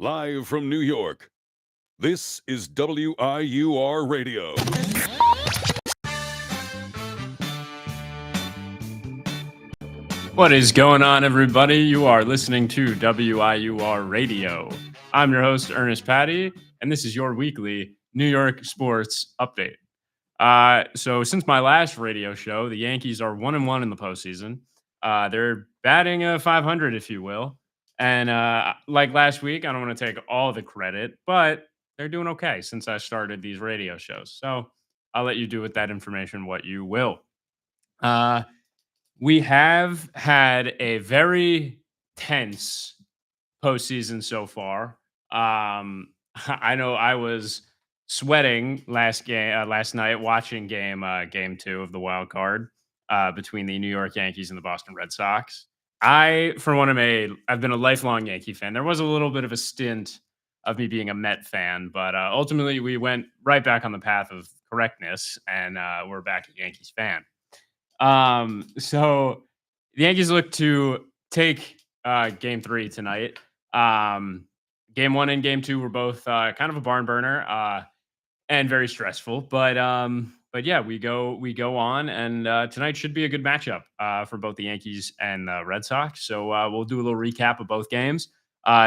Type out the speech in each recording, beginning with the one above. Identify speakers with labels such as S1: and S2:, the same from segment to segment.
S1: Live from New York, this is WIUR Radio.
S2: What is going on, everybody? You are listening to WIUR Radio. I'm your host, Ernest Patti, and this is your weekly New York sports update. So since my last radio show, the Yankees are 1-1 in the postseason. They're batting a 500, if you will. And like last week, I don't want to take all the credit, but they're doing okay since I started these radio shows. So I'll let you do with that information what you will. We have had a very tense postseason so far. I know I was sweating last night watching game 2 of the wild card between the New York Yankees and the Boston Red Sox. I've been a lifelong Yankee fan. There was a little bit of a stint of me being a Met fan, but ultimately we went right back on the path of correctness, and we're back a Yankees fan. So the Yankees look to take game 3 tonight. Game 1 and game 2 were both kind of a barn burner and very stressful. But yeah, we go on, and tonight should be a good matchup for both the Yankees and the Red Sox. So we'll do a little recap of both games.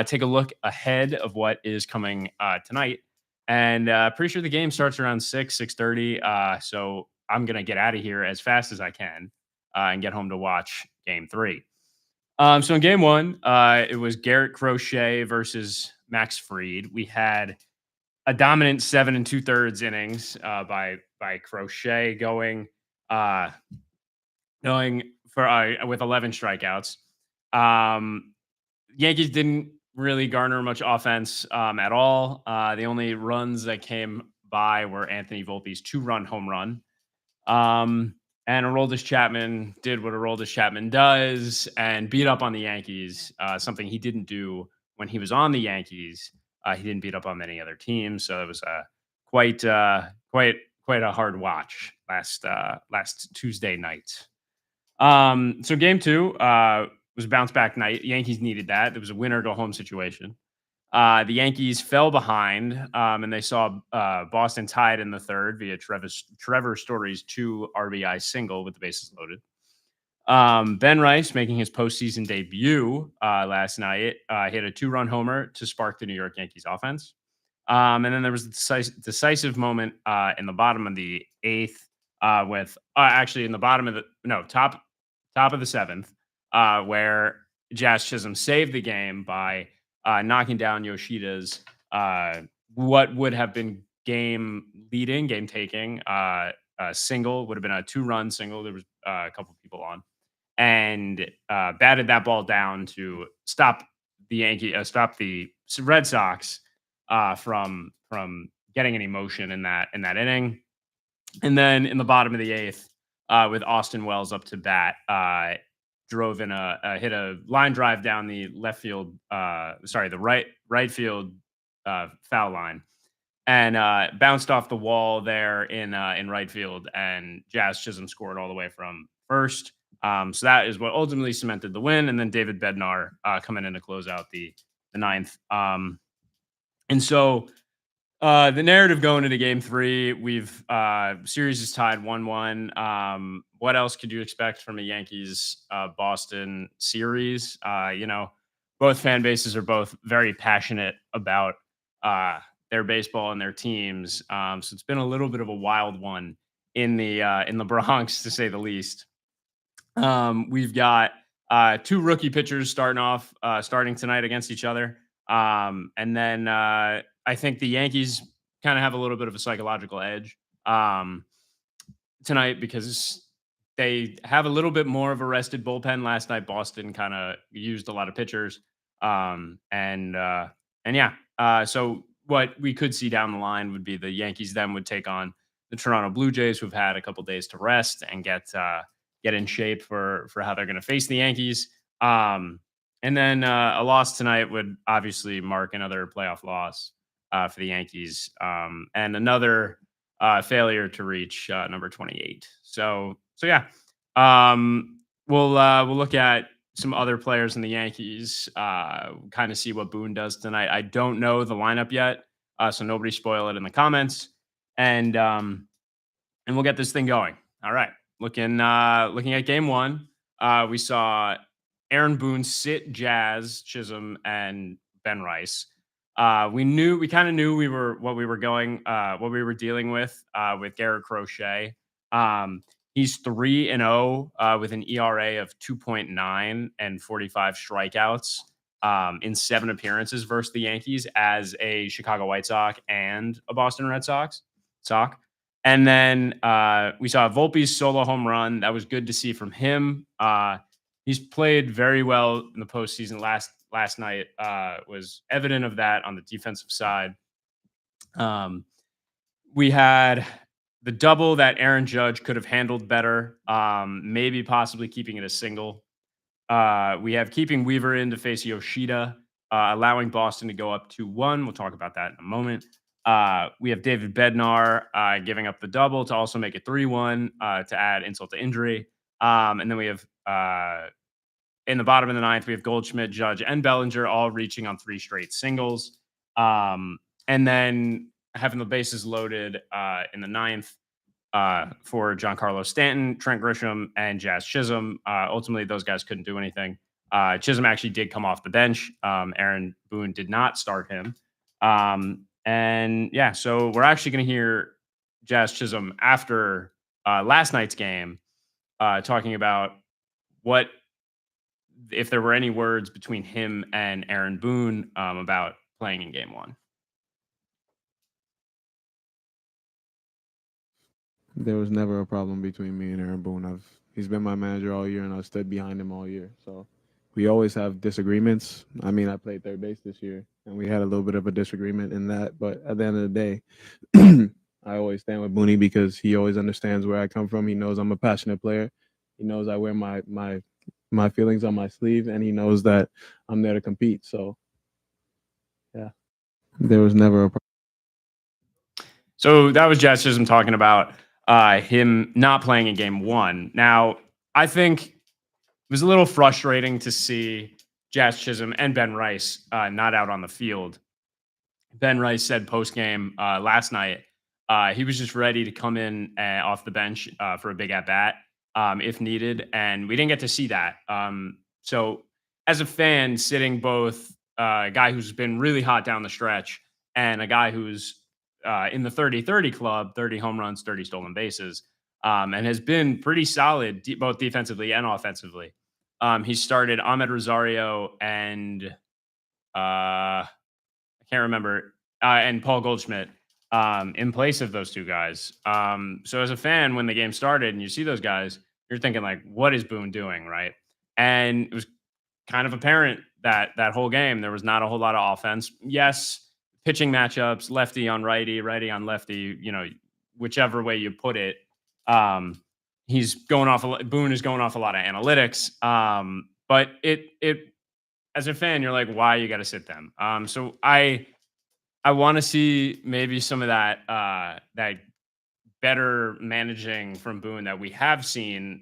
S2: Take a look ahead of what is coming tonight, and pretty sure the game starts around 6:30. So I'm gonna get out of here as fast as I can and get home to watch game 3. So in game 1, it was Garrett Crochet versus Max Fried. We had a dominant 7 2/3 innings by Crochet going for with 11 strikeouts. Yankees didn't really garner much offense at all. The only runs that came by were Anthony Volpe's 2-run home run. And Aroldis Chapman did what Aroldis Chapman does and beat up on the Yankees, something he didn't do when he was on the Yankees. He didn't beat up on many other teams, so it was quite a hard watch last Tuesday night. So game 2 was a bounce back night. Yankees needed that. It was a winner go home situation. The Yankees fell behind, and they saw Boston tied in the third via Trevor Story's 2 RBI single with the bases loaded. Ben Rice, making his postseason debut last night, hit a 2-run homer to spark the New York Yankees offense. And then there was a decisive moment in the bottom of the 8th in the bottom of the top of the 7th, where Jazz Chisholm saved the game by knocking down Yoshida's what would have been game taking single. Would have been a 2-run single. There was a couple people on, and batted that ball down to stop the Red Sox from getting any motion in that inning. And then in the bottom of the 8th, with Austin Wells up to bat, drove in hit a line drive down the right field foul line, and bounced off the wall there in right field, and Jazz Chisholm scored all the way from first. So that is what ultimately cemented the win, and then David Bednar coming in to close out the 9th. And so the narrative going into game 3, we've series is tied 1-1. What else could you expect from a Yankees Boston series? Both fan bases are both very passionate about their baseball and their teams. So it's been a little bit of a wild one in the Bronx, to say the least. We've got 2 rookie pitchers starting tonight against each other. And then I think the Yankees kind of have a little bit of a psychological edge tonight because they have a little bit more of a rested bullpen. Last night, Boston kind of used a lot of pitchers. So what we could see down the line would be the Yankees then would take on the Toronto Blue Jays, who've had a couple days to rest and get in shape for how they're going to face the Yankees. And then a loss tonight would obviously mark another playoff loss for the Yankees, and another failure to reach number 28. So yeah, we'll look at some other players in the Yankees, kind of see what Boone does tonight. I don't know the lineup yet, so nobody spoil it in the comments. And we'll get this thing going. All right. Looking at game one, we saw Aaron Boone sit Jazz, Chisholm, and Ben Rice. We kind of knew what we were dealing with Garrett Crochet. He's 3-0 with an ERA of 2.9 and 45 strikeouts in 7 appearances versus the Yankees as a Chicago White Sox and a Boston Red Sox. And then we saw Volpe's solo home run. That was good to see from him. He's played very well in the postseason. Last night was evident of that on the defensive side. We had the double that Aaron Judge could have handled better, maybe possibly keeping it a single. We have keeping Weaver in to face Yoshida, allowing Boston to go up 2-1. We'll talk about that in a moment. We have David Bednar giving up the double to also make it 3-1 to add insult to injury. And then we have in the bottom of the ninth, we have Goldschmidt, Judge, and Bellinger all reaching on 3 straight singles. And then having the bases loaded in the ninth for Giancarlo Stanton, Trent Grisham, and Jazz Chisholm. Ultimately, those guys couldn't do anything. Chisholm actually did come off the bench. Aaron Boone did not start him. And yeah, so we're actually going to hear Jazz Chisholm after last night's game talking about what, if there were any words between him and Aaron Boone about playing in game one.
S3: There was never a problem between me and Aaron Boone. He's been my manager all year, and I've stood behind him all year. So we always have disagreements. I mean, I played third base this year, and we had a little bit of a disagreement in that. But at the end of the day, I always stand with Booney because he always understands where I come from. He knows I'm a passionate player. He knows I wear my feelings on my sleeve, and he knows that I'm there to compete. So, yeah, there was never a problem.
S2: So that was Jazz Chisholm talking about him not playing in game one. Now, I think it was a little frustrating to see Jazz Chisholm and Ben Rice not out on the field. Ben Rice said post-game last night he was just ready to come in off the bench for a big at-bat if needed, and we didn't get to see that. So as a fan, sitting both a guy who's been really hot down the stretch and a guy who's in the 30-30 club, 30 home runs, 30 stolen bases, and has been pretty solid both defensively and offensively. He started Ahmed Rosario and I can't remember, and Paul Goldschmidt in place of those two guys. So as a fan, when the game started and you see those guys, you're thinking like, what is Boone doing, right? And it was kind of apparent that whole game there was not a whole lot of offense. Yes, pitching matchups, lefty on righty, righty on lefty, whichever way you put it. He's going off. Boone is going off a lot of analytics. But it as a fan, you're like, why you got to sit them? So I want to see maybe some of that better managing from Boone that we have seen,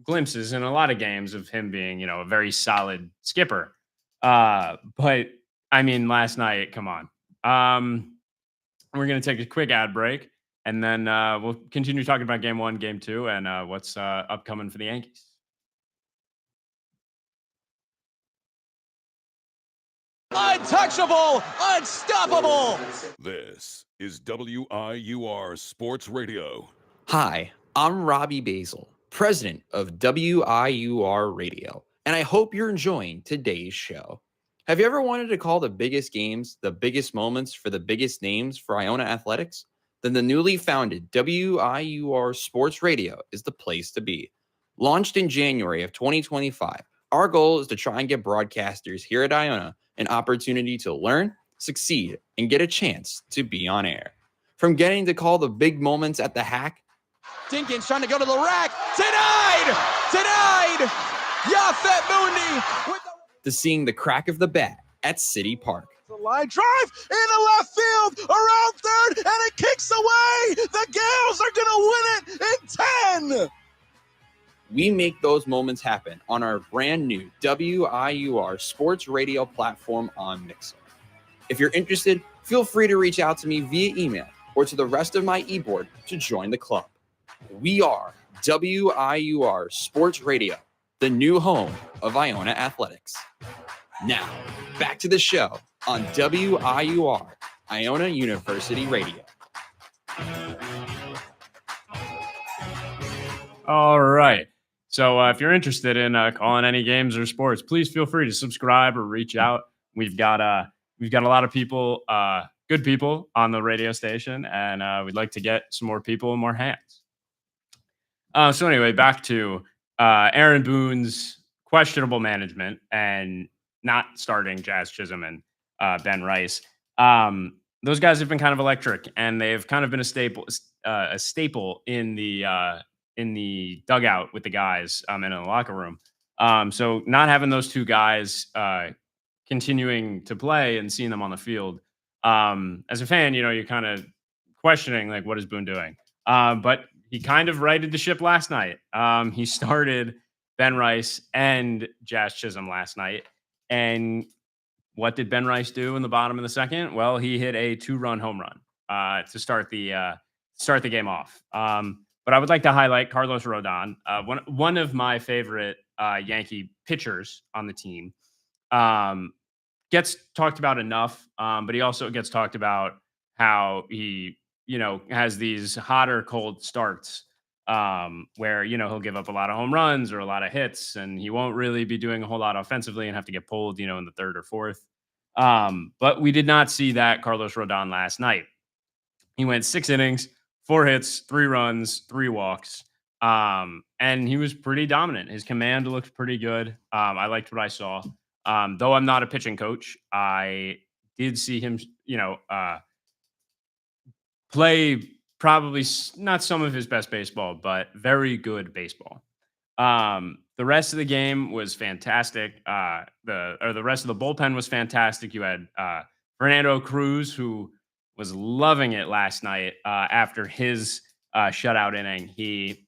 S2: glimpses in a lot of games of him being, a very solid skipper. But I mean, last night, come on. We're going to take a quick ad break, and then we'll continue talking about game one, game two, and what's upcoming for the Yankees.
S4: Untouchable, unstoppable.
S1: This is WIUR Sports Radio.
S5: Hi, I'm Robbie Basil, president of WIUR Radio, and I hope you're enjoying today's show. Have you ever wanted to call the biggest games, the biggest moments for the biggest names for Iona Athletics? Then the newly founded WIUR Sports Radio is the place to be. Launched in January of 2025, our goal is to try and get broadcasters here at Iona an opportunity to learn, succeed, and get a chance to be on air. From getting to call the big moments at the hack.
S4: Dinkins trying to go to the rack. Denied. Yafet Mundi with
S5: to seeing the crack of the bat at City Park.
S4: the line drive into left field, around third, and it kicks away. The Gales are going to win it in 10.
S5: We make those moments happen on our brand new WIUR sports radio platform on Mixer. If you're interested, feel free to reach out to me via email or to the rest of my e-board to join the club. We are WIUR Sports Radio, the new home of Iona Athletics. Now, back to the show on WIUR, Iona University Radio.
S2: All right. So if you're interested in calling any games or sports, please feel free to subscribe or reach out. We've got a lot of people, good people on the radio station, and we'd like to get some more people in more hands. So anyway, back to Aaron Boone's questionable management and not starting Jazz Chisholm and Ben Rice. Those guys have been kind of electric, and they've kind of been a staple in the dugout with the guys and in the locker room. So not having those two guys continuing to play and seeing them on the field, as a fan, you're kind of questioning like, what is Boone doing? But he kind of righted the ship last night. He started Ben Rice and Jazz Chisholm last night. And what did Ben Rice do in the bottom of the second? Well, he hit a 2-run home run to start the game off. But I would like to highlight Carlos Rodon, one of my favorite Yankee pitchers on the team. Gets talked about enough, but he also gets talked about how he has these hot or cold starts where, he'll give up a lot of home runs or a lot of hits, and he won't really be doing a whole lot offensively and have to get pulled, in the third or fourth. But we did not see that Carlos Rodon last night. He went 6 innings, 4 hits, 3 runs, 3 walks. And he was pretty dominant. His command looked pretty good. I liked what I saw. Though I'm not a pitching coach, I did see him, play probably not some of his best baseball, but very good baseball. The rest of the game was fantastic. The rest of the bullpen was fantastic. You had Fernando Cruz, who was loving it last night after his shutout inning. He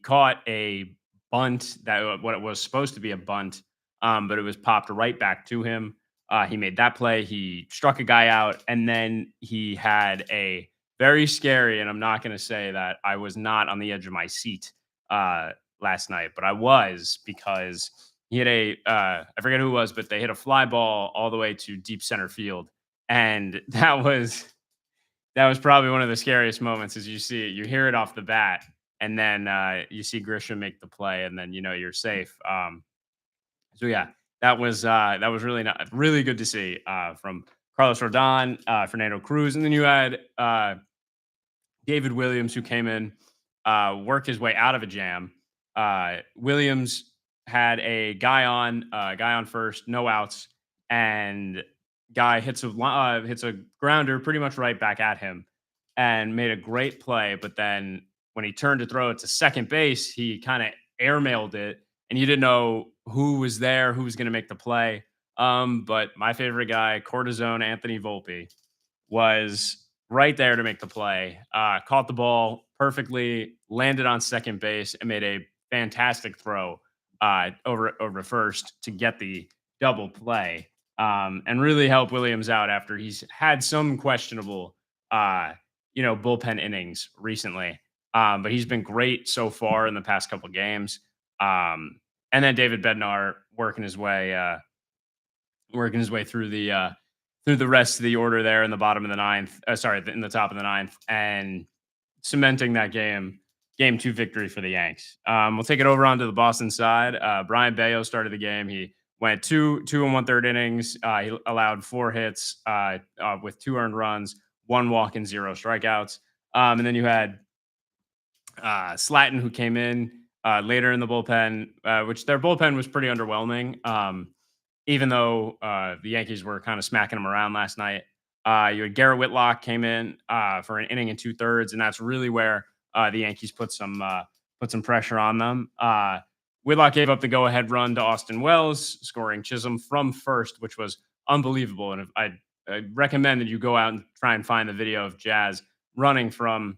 S2: caught a bunt what it was supposed to be a bunt, but it was popped right back to him. He made that play. He struck a guy out, and then he had a very scary, and I'm not going to say that I was not on the edge of my seat last night, but I was, because he hit I forget who it was, but they hit a fly ball all the way to deep center field. And that was probably one of the scariest moments, as you see it. You hear it off the bat, and then you see Grisham make the play, and then you're safe. So yeah, that was really good to see from Carlos Rodon, Fernando Cruz, and then you had David Williams, who came in, worked his way out of a jam. Williams had a guy on first, no outs, and guy hits a grounder pretty much right back at him and made a great play. But then when he turned to throw it to second base, he kind of airmailed it, and you didn't know who was there, who was going to make the play. But my favorite guy, Cortisone Anthony Volpe, was right there to make the play. Caught the ball perfectly, landed on second base, and made a fantastic throw over first to get the double play. And really help Williams out after he's had some questionable, bullpen innings recently. But he's been great so far in the past couple of games. And then David Bednar working his way through the rest of the order there in the bottom of the ninth. In the top of the ninth, and cementing that game 2 victory for the Yanks. We'll take it over onto the Boston side. Brian Bayo started the game. He went 2 1/3 innings. He allowed 4 hits with 2 earned runs, 1 walk, and 0 strikeouts. And then you had Slatton, who came in later in the bullpen, which their bullpen was pretty underwhelming. Even though the Yankees were kind of smacking them around last night. You had Garrett Whitlock came in for an inning and 2/3, and that's really where the Yankees put some pressure on them. Whitlock gave up the go-ahead run to Austin Wells, scoring Chisholm from first, which was unbelievable. And I recommend that you go out and try and find the video of Jazz running from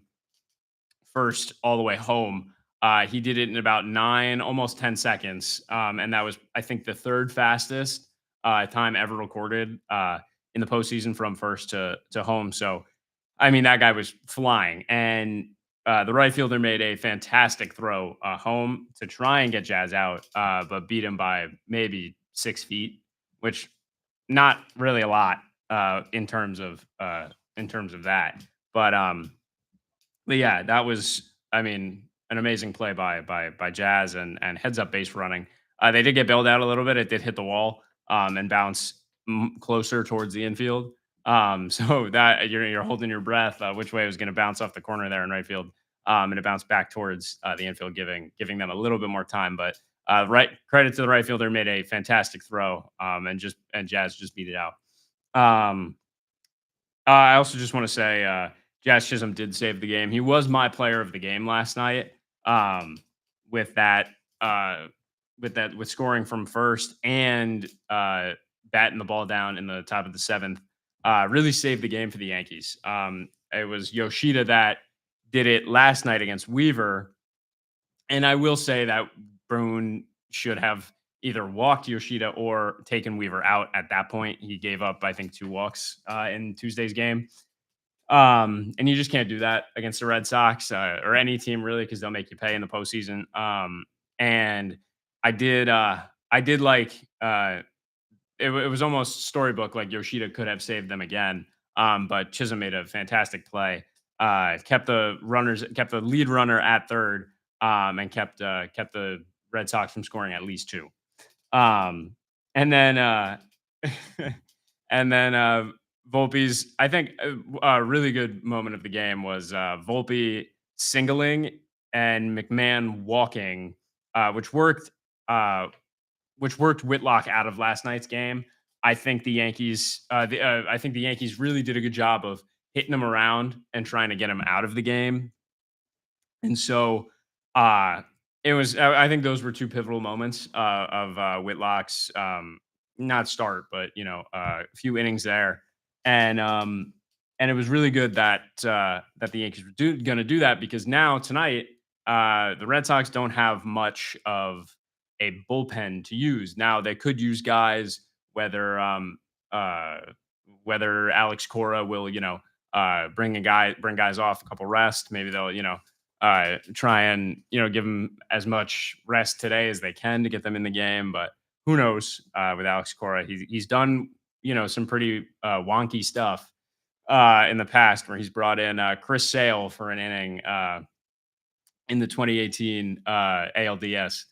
S2: first all the way home. He did it in about 9, almost 10 seconds. And that was, I think, the third fastest time ever recorded in the postseason from first to home. So, I mean, that guy was flying. And the right fielder made a fantastic throw home to try and get Jazz out, but beat him by maybe 6 feet, which not really a lot in terms of that. But but yeah, that was, I mean, an amazing play by Jazz and heads up base running. They did get bailed out a little bit. It did hit the wall and bounce closer towards the infield. So that you're holding your breath, which way it was going to bounce off the corner there in right field, and it bounced back towards the infield, giving them a little bit more time. But right, credit to the right fielder, made a fantastic throw, and Jazz just beat it out. Um, I also just want to say, Jazz Chisholm did save the game. He was my player of the game last night. Um, with that, uh, with scoring from first and batting the ball down in the top of the seventh, really saved the game for the Yankees. It was Yoshida that did it last night against Weaver, and I will say that Boone should have either walked Yoshida or taken Weaver out at that point. He gave up, I think, 2 walks in Tuesday's game. And you just can't do that against the Red Sox or any team really, because they'll make you pay in the postseason. And I did like it was almost storybook, like Yoshida could have saved them again. But Chisholm made a fantastic play. Kept the lead runner at third, and kept the Red Sox from scoring at least 2. Um, and then and then Volpe's, I think, a really good moment of the game was Volpe singling and McMahon walking, which worked. Which worked Whitlock out of last night's game. I think the Yankees really did a good job of hitting him around and trying to get him out of the game. And so uh it was, I think those were 2 pivotal moments of Whitlock's not start, but a few innings there. And it was really good that that the Yankees were going to do that, because now tonight the Red Sox don't have much of a bullpen to use. Now they could use guys, whether uh whether Alex Cora will bring guys off a couple rest. Maybe they'll try and give them as much rest today as they can to get them in the game. But who knows with Alex Cora? He's done some pretty wonky stuff in the past, where he's brought in Chris Sale for an inning in the 2018 ALDS.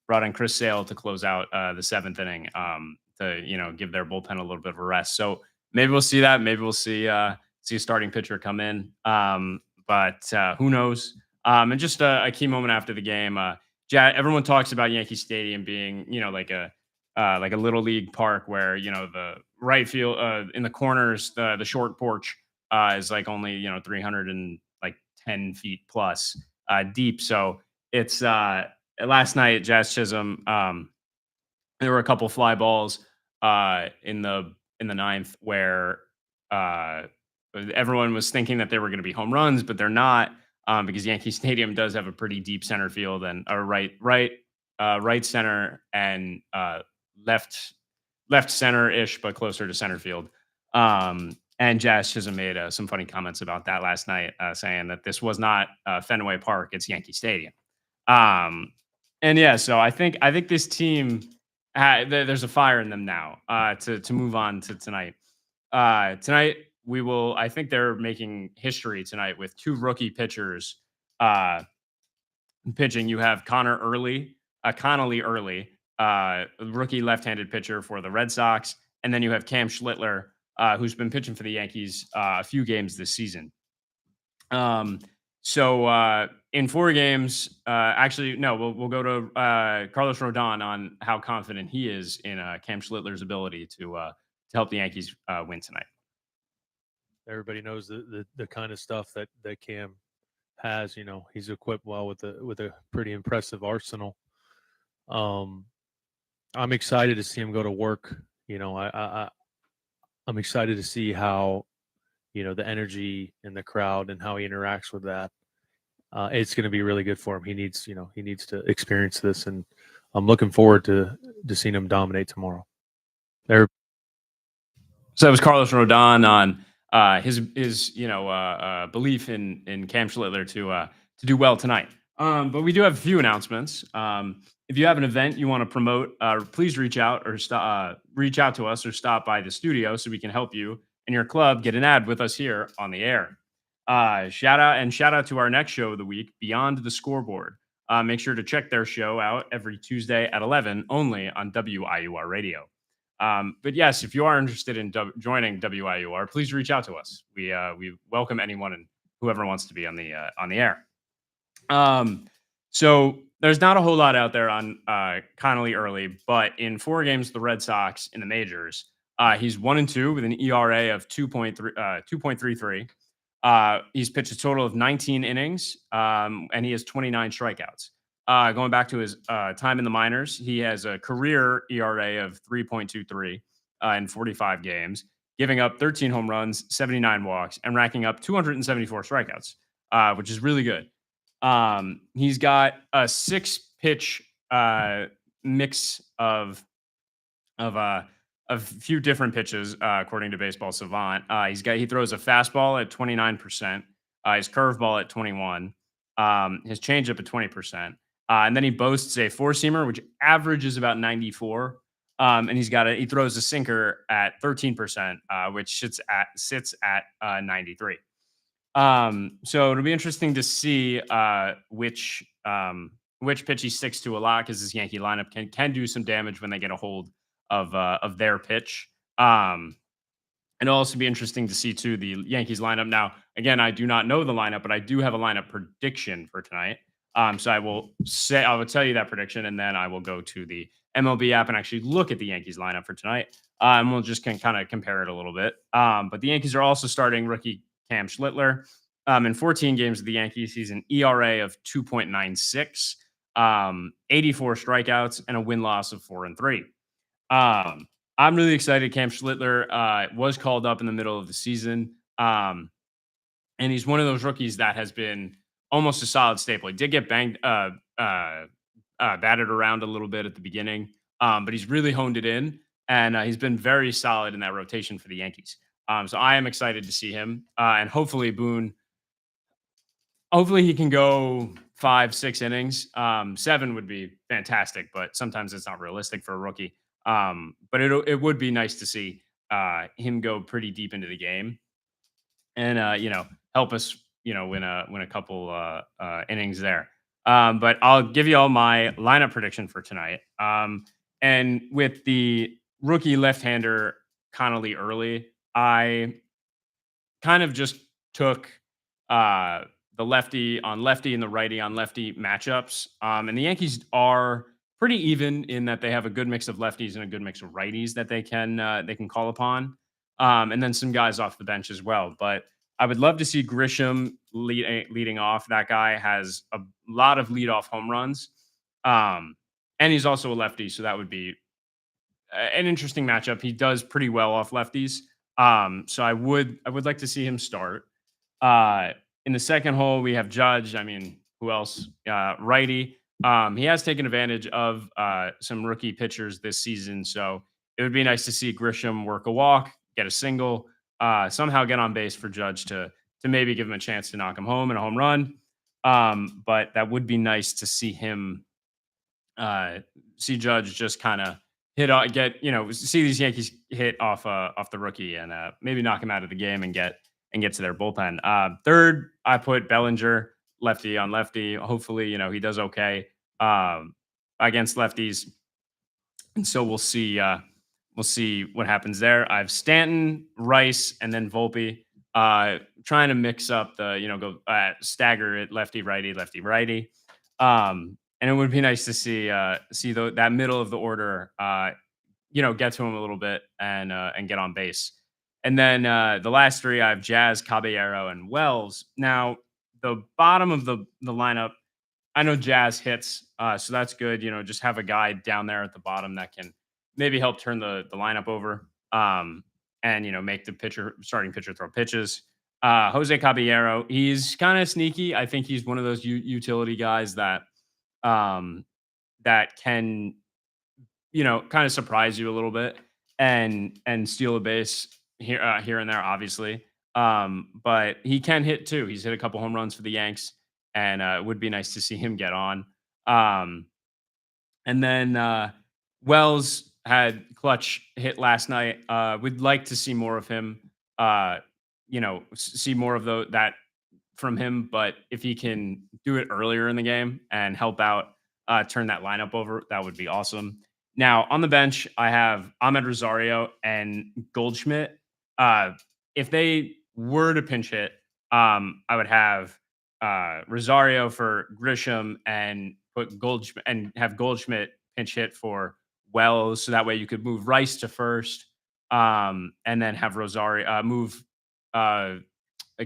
S2: Brought in Chris Sale to close out the 7th inning to give their bullpen a little bit of a rest. So maybe we'll see that. Maybe we'll see a starting pitcher come in. But who knows? And just a key moment after the game. Everyone talks about Yankee Stadium being like a little league park, where the right field in the corners, the short porch is like only 310 feet plus deep. So it's last night at Jazz Chisholm, there were a couple fly balls in the ninth where everyone was thinking that they were going to be home runs, but they're not, because Yankee Stadium does have a pretty deep center field and a right center and left center ish, but closer to center field. And Jazz Chisholm made some funny comments about that last night, saying that this was not Fenway Park; it's Yankee Stadium. And yeah, so I think this team, there's a fire in them now to move on to tonight. Tonight I think they're making history tonight with 2 rookie pitchers pitching. You have Connolly Early, rookie left-handed pitcher for the Red Sox, and then you have Cam Schlittler, who's been pitching for the Yankees a few games this season. So in 4 games, actually, no, we'll go to Carlos Rodon on how confident he is in Cam Schlittler's ability to help the Yankees win tonight.
S6: Everybody knows the kind of stuff that Cam has. He's equipped well with a pretty impressive arsenal. I'm excited to see him go to work. I'm excited to see how the energy in the crowd and how he interacts with that. it's going to be really good for him. He needs to experience this, and I'm looking forward to seeing him dominate tomorrow. There.
S2: So that was Carlos Rodon on his belief in Cam Schlittler to do well tonight. But we do have a few announcements. If you have an event you want to promote, please reach out to us or stop by the studio so we can help you and your club get an ad with us here on the air. Shout out to our next show of the week, Beyond the Scoreboard. Make sure to check their show out every Tuesday at 11 only on WIUR Radio. But yes, if you are interested in joining WIUR, please reach out to us. We welcome anyone and whoever wants to be on the air. So there's not a whole lot out there on Connolly Early, but in 4 games, the Red Sox in the majors, he's 1-2 with an ERA of 2.33. He's pitched a total of 19 innings, and he has 29 strikeouts. Going back to his time in the minors, he has a career ERA of 3.23 in 45 games, giving up 13 home runs, 79 walks, and racking up 274 strikeouts, which is really good. He's got a 6-pitch mix of a few different pitches, according to Baseball Savant. He throws a fastball at 29%, his curveball at 21%, his changeup at 20%. And then he boasts a 4-seamer, which averages about 94. And he throws a sinker at 13%, which sits at 93. So it'll be interesting to see which pitch he sticks to a lot, because this Yankee lineup can do some damage when they get a hold of their pitch. And it'll also be interesting to see too the Yankees lineup. Now, again, I do not know the lineup, but I do have a lineup prediction for tonight. So I will tell you that prediction, and then I will go to the MLB app and actually look at the Yankees lineup for tonight. And we'll just kind of compare it a little bit. But the Yankees are also starting rookie Cam Schlittler. In 14 games of the Yankees, he's an ERA of 2.96, 84 strikeouts, and a win-loss of 4-3. I'm really excited. Cam Schlittler was called up in the middle of the season. And he's one of those rookies that has been almost a solid staple. He did get batted around a little bit at the beginning, but he's really honed it in, and he's been very solid in that rotation for the Yankees. So I am excited to see him, and hopefully he can go 5-6 innings. 7 would be fantastic, but sometimes it's not realistic for a rookie. But it would be nice to see him go pretty deep into the game, and help us win a couple innings there. But I'll give you all my lineup prediction for tonight. And with the rookie left-hander Connolly Early, I kind of just took the lefty on lefty and the righty on lefty matchups. And the Yankees are pretty even in that they have a good mix of lefties and a good mix of righties that they can call upon. And then some guys off the bench as well. But I would love to see Grisham leading off. That guy has a lot of leadoff home runs. And he's also a lefty, so that would be an interesting matchup. He does pretty well off lefties. So I would like to see him start. In the second hole, we have Judge. I mean, who else? Righty. He has taken advantage of some rookie pitchers this season, so it would be nice to see Grisham work a walk, get a single, somehow get on base for Judge to maybe give him a chance to knock him home in a home run. But that would be nice to see him, see Judge just kind of see these Yankees hit off the rookie and maybe knock him out of the game and get to their bullpen. Third, I put Bellinger, lefty on lefty. Hopefully, he does okay against lefties. And so we'll see what happens there. I have Stanton, Rice, and then Volpe. Trying to mix up the, stagger it lefty, righty. And it would be nice to see that middle of the order, get to him a little bit and get on base. And then the last 3, I have Jazz, Caballero, and Wells. Now, the bottom of the lineup, I know Jazz hits, so that's good. Just have a guy down there at the bottom that can maybe help turn the lineup over, and make the starting pitcher throw pitches. Jose Caballero, he's kind of sneaky. I think he's one of those utility guys that um, that can, kind of surprise you a little bit and steal a base here and there, obviously. But he can hit too. He's hit a couple home runs for the Yanks, and it would be nice to see him get on. Um, and then Wells had clutch hit last night. We'd like to see more of him. See more of that from him. But if he can do it earlier in the game and help out, turn that lineup over, that would be awesome. Now on the bench, I have Ahmed Rosario and Goldschmidt. If they were to pinch hit, I would have Rosario for Grisham and put Goldschmidt and have Goldschmidt pinch hit for Wells, so that way you could move Rice to first, and then have Rosario move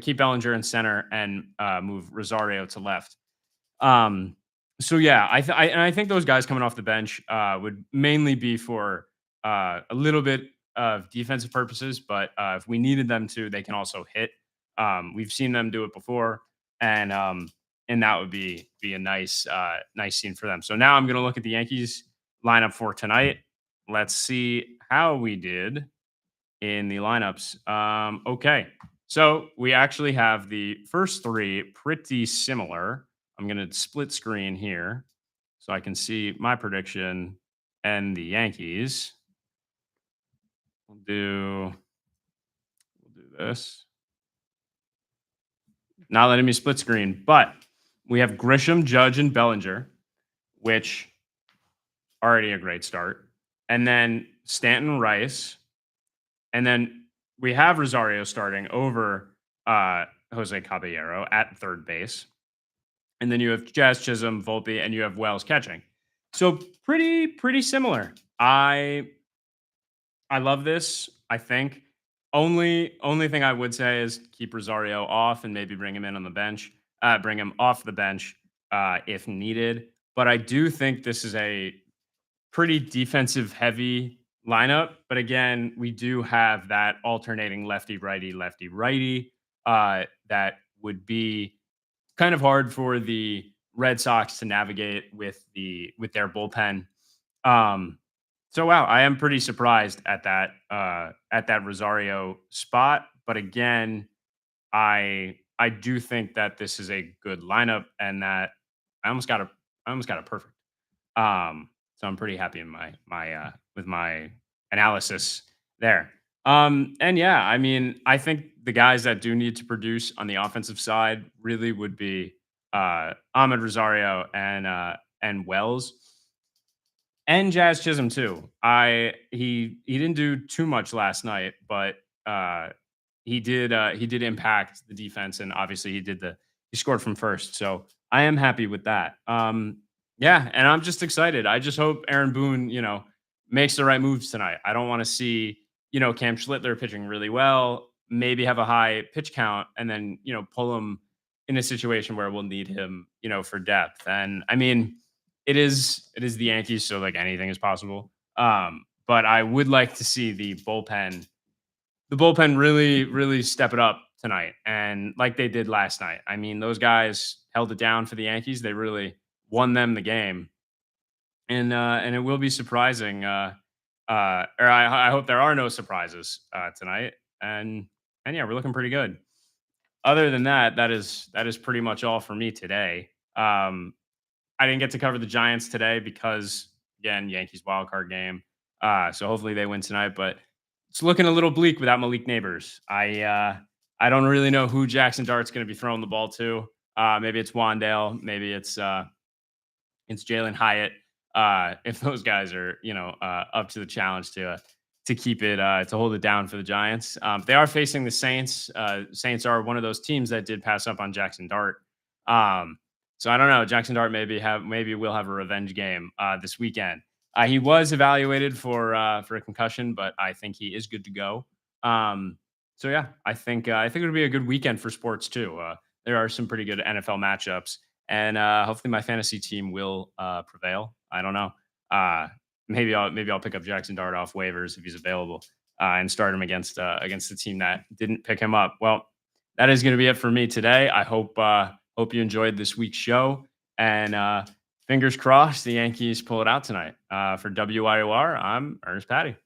S2: keep Bellinger in center and move Rosario to left. So yeah, I think those guys coming off the bench would mainly be for a little bit of defensive purposes, but if we needed them to, they can also hit. We've seen them do it before, and that would be a nice scene for them. So now I'm gonna look at the Yankees lineup for tonight. Let's see how we did in the lineups. Okay, so we actually have the first three pretty similar. I'm going to split screen here so I can see my prediction and the Yankees. We'll do this. Not letting me split screen, but we have Grisham, Judge, and Bellinger, which already a great start. And then Stanton, Rice. And then we have Rosario starting over Jose Caballero at third base. And then you have Jazz Chisholm, Volpe, and you have Wells catching. So pretty similar. I love this. I think only thing I would say is keep Rosario off and maybe bring him in on the bench. Bring him off the bench if needed. But I do think this is a pretty defensive heavy lineup. But again, we do have that alternating lefty righty. That would be kind of hard for the Red Sox to navigate with their bullpen. So wow, I am pretty surprised at that Rosario spot. But again, I do think that this is a good lineup and that I almost got it perfect. So I'm pretty happy in my with my analysis there. And yeah, I mean, I think the guys that do need to produce on the offensive side really would be Ahmed Rosario and Wells and Jazz Chisholm too. He didn't do too much last night, but he did impact the defense, and obviously he scored from first. So I am happy with that. Yeah, and I'm just excited. I just hope Aaron Boone, makes the right moves tonight. I don't want to see, Cam Schlittler pitching really well, maybe have a high pitch count, and then, pull him in a situation where we'll need him, for depth. And I mean, it is the Yankees, so like anything is possible. But I would like to see the bullpen really step it up tonight, and like they did last night. I mean, those guys held it down for the Yankees. They really won them the game, and it will be surprising. Or I hope there are no surprises tonight. And yeah, we're looking pretty good. Other than that, that is pretty much all for me today. I didn't get to cover the Giants today because again, Yankees wild card game. So hopefully they win tonight, but it's looking a little bleak without Malik Neighbors. I don't really know who Jackson Dart's going to be throwing the ball to. Maybe it's Wandale. Maybe it's Jalen Hyatt. If those guys are up to the challenge to keep it to hold it down for the Giants. They are facing the Saints. Saints are one of those teams that did pass up on Jackson Dart. So I don't know. Jackson Dart maybe will have a revenge game this weekend. He was evaluated for a concussion, but I think he is good to go. So yeah, I think it'll be a good weekend for sports too. There are some pretty good NFL matchups, and hopefully my fantasy team will prevail. I don't know. Maybe I'll pick up Jackson Dart off waivers if he's available and start him against the team that didn't pick him up. Well, that is going to be it for me today. I hope you enjoyed this week's show, and fingers crossed the Yankees pull it out tonight. For WIOR, I'm Ernest Patti.